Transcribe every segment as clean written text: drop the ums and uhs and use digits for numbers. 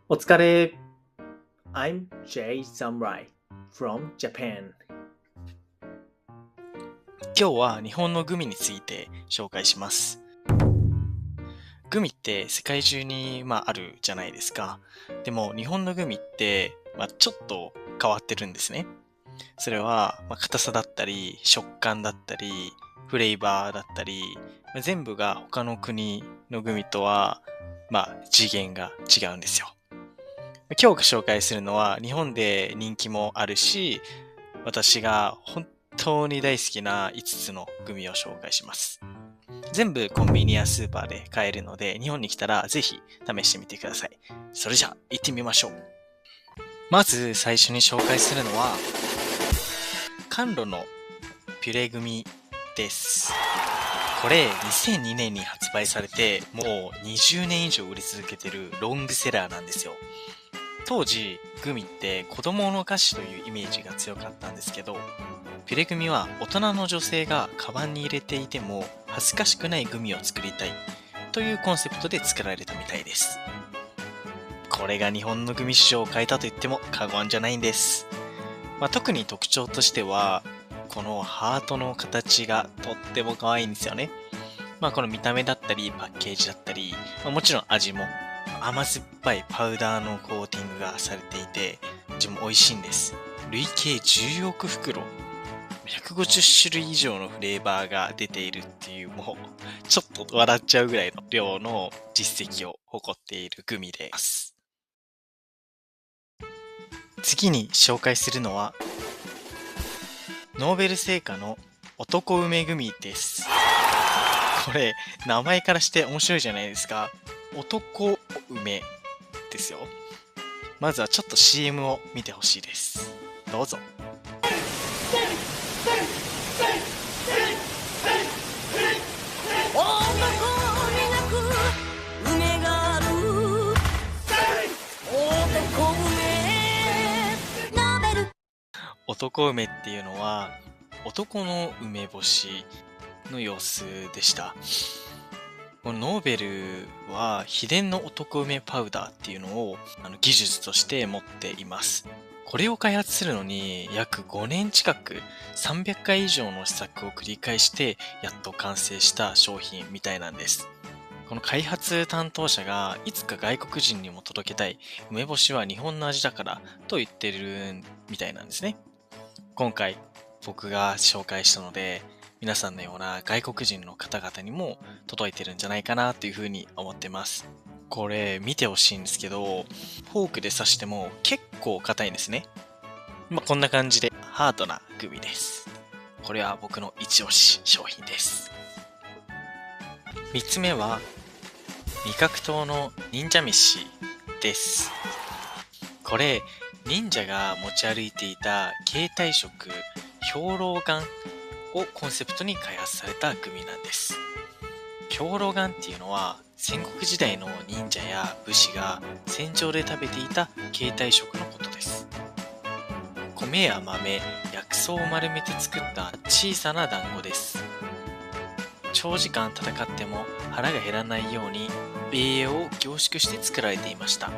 お疲れ。I'm Jay Samurai from Japan. 今日は日本のグミについて紹介します。グミって世界中にあるじゃないですか。でも日本のグミってちょっと変わってるんですね。それは硬さだったり食感だったりフレーバーだったり全部が他の国のグミとは次元が違うんですよ。今日紹介するのは日本で人気もあるし、私が本当に大好きな5つのグミを紹介します。全部コンビニやスーパーで買えるので、日本に来たらぜひ試してみてください。それじゃあ行ってみましょう。まず最初に紹介するのは、甘露のピュレグミです。これ2002年に発売されて、もう20年以上売り続けてるロングセラーなんですよ。当時、グミって子供の菓子というイメージが強かったんですけど、ピュレグミは大人の女性がカバンに入れていても恥ずかしくないグミを作りたいというコンセプトで作られたみたいです。これが日本のグミ市場を変えたと言っても過言じゃないんです。特に特徴としては、このハートの形がとっても可愛いんですよね。この見た目だったりパッケージだったり、もちろん味も甘酸っぱいパウダーのコーティングがされていて、味も美味しいんです。累計10億袋、150種類以上のフレーバーが出ているっていう、もうちょっと笑っちゃうぐらいの量の実績を誇っているグミです。次に紹介するのは、ノーベル製菓の男梅グミです。これ、名前からして面白いじゃないですか。男梅ですよ。まずはちょっと CM を見てほしいです。どうぞ。男梅っていうのは男の梅干しの様子でした。このノーベルは秘伝の男梅パウダーっていうのを技術として持っています。これを開発するのに約5年近く300回以上の試作を繰り返してやっと完成した商品みたいなんです。この開発担当者がいつか外国人にも届けたい梅干しは日本の味だからと言ってるみたいなんですね。今回僕が紹介したので、皆さんのような外国人の方々にも届いてるんじゃないかなというふうに思ってます。これ見てほしいんですけど、フォークで刺しても結構硬いんですね。こんな感じでハードなグミです。これは僕の一押し商品です。3つ目は味覚糖の忍者飯です。これ忍者が持ち歩いていた携帯食兵糧丸をコンセプトに開発されたグミなんです。兵糧丸っていうのは戦国時代の忍者や武士が戦場で食べていた携帯食のことです。米や豆、薬草を丸めて作った小さな団子です。長時間戦っても腹が減らないように栄養を凝縮して作られていました。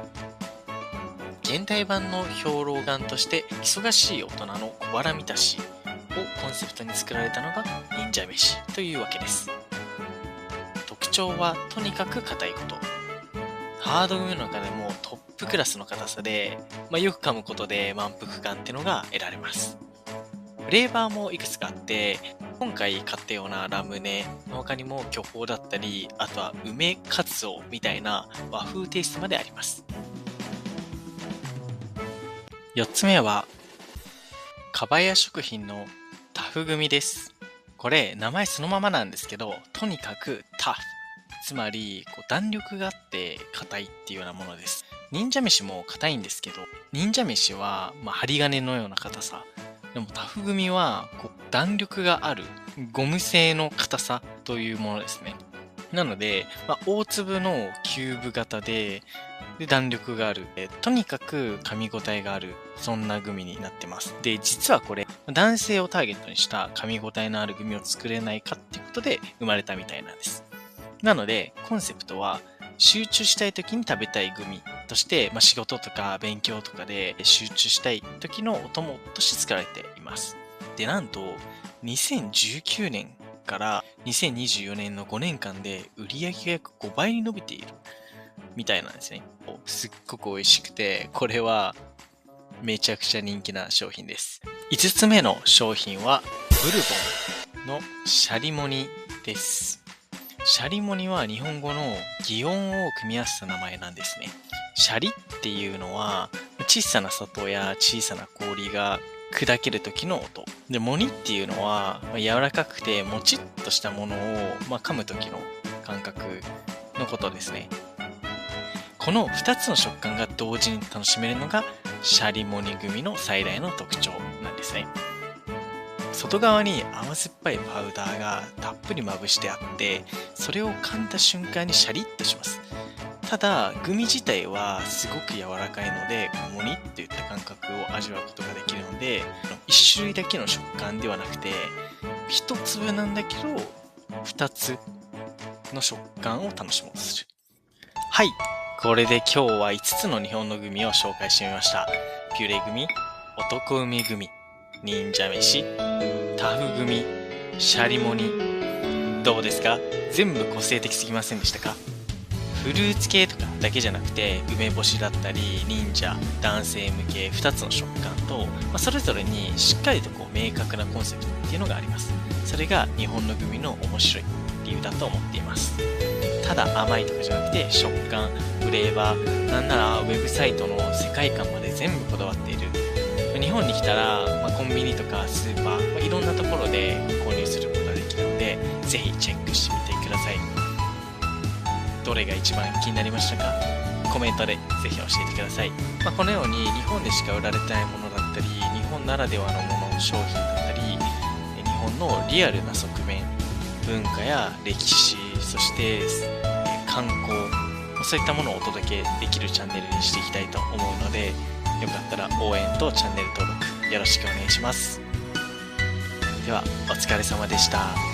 現代版の兵糧丸として忙しい大人の小腹満たしをコンセプトに作られたのが忍者飯というわけです。特徴はとにかく硬いこと。ハードグミの中でもトップクラスの硬さで、よく噛むことで満腹感ってのが得られます。フレーバーもいくつかあって、今回買ったようなラムネの他にも巨峰だったり、あとは梅カツオみたいな和風テイストまであります。4つ目はかばや食品のタフグミです。これ名前そのままなんですけど、とにかくタフ、つまり弾力があって硬いっていうようなものです。忍者飯も硬いんですけど、忍者飯は針金のような硬さでもタフグミは弾力があるゴム製の硬さというものですね。なので、大粒のキューブ型で弾力がある、とにかく噛み応えがある、そんなグミになってます。で、実はこれ男性をターゲットにした噛み応えのあるグミを作れないかっていうことで生まれたみたいなんです。なのでコンセプトは集中したい時に食べたいグミとして、仕事とか勉強とかで集中したい時のお供として使われています。で、なんと、2019年から2024年の5年間で売り上げが約5倍に伸びているみたいなんですね。すっごく美味しくて、これはめちゃくちゃ人気な商品です。5つ目の商品は、ブルボンのシャリモニです。シャリモニは日本語の擬音を組み合わせた名前なんですね。シャリっていうのは小さな砂糖や小さな氷が砕ける時の音。で、モニっていうのは柔らかくてもちっとしたものを噛む時の感覚のことですね。この2つの食感が同時に楽しめるのがシャリモニグミの最大の特徴なんですね。外側に甘酸っぱいパウダーがたっぷりまぶしてあって、それを噛んだ瞬間にシャリッとします。ただ、グミ自体はすごく柔らかいので、モニといった感覚を味わうことができるので、1種類だけの食感ではなくて、1粒なんだけど、2つの食感を楽しもうとする。はい。これで今日は5つの日本のグミを紹介してみました。ピュレグミ、男梅グミ、忍者飯、タフグミ、シャリモニ。どうですか？全部個性的すぎませんでしたか？フルーツ系とかだけじゃなくて、梅干しだったり、忍者、男性向け2つの食感と、それぞれにしっかりと明確なコンセプトっていうのがあります。それが日本のグミの面白い理由だと思っています。ただ甘いとかじゃなくて、食感、フレーバー、なんならウェブサイトの世界観まで全部こだわっている。日本に来たら、コンビニとかスーパー、いろんなところで購入することができるので、ぜひチェックしてみてください。どれが一番気になりましたか？コメントでぜひ教えてください。このように日本でしか売られてないものだったり、日本ならではのもの、商品だったり、日本のリアルな側面、文化や歴史、そして観光、そういったものをお届けできるチャンネルにしていきたいと思うので、よかったら応援とチャンネル登録よろしくお願いします。では、お疲れ様でした。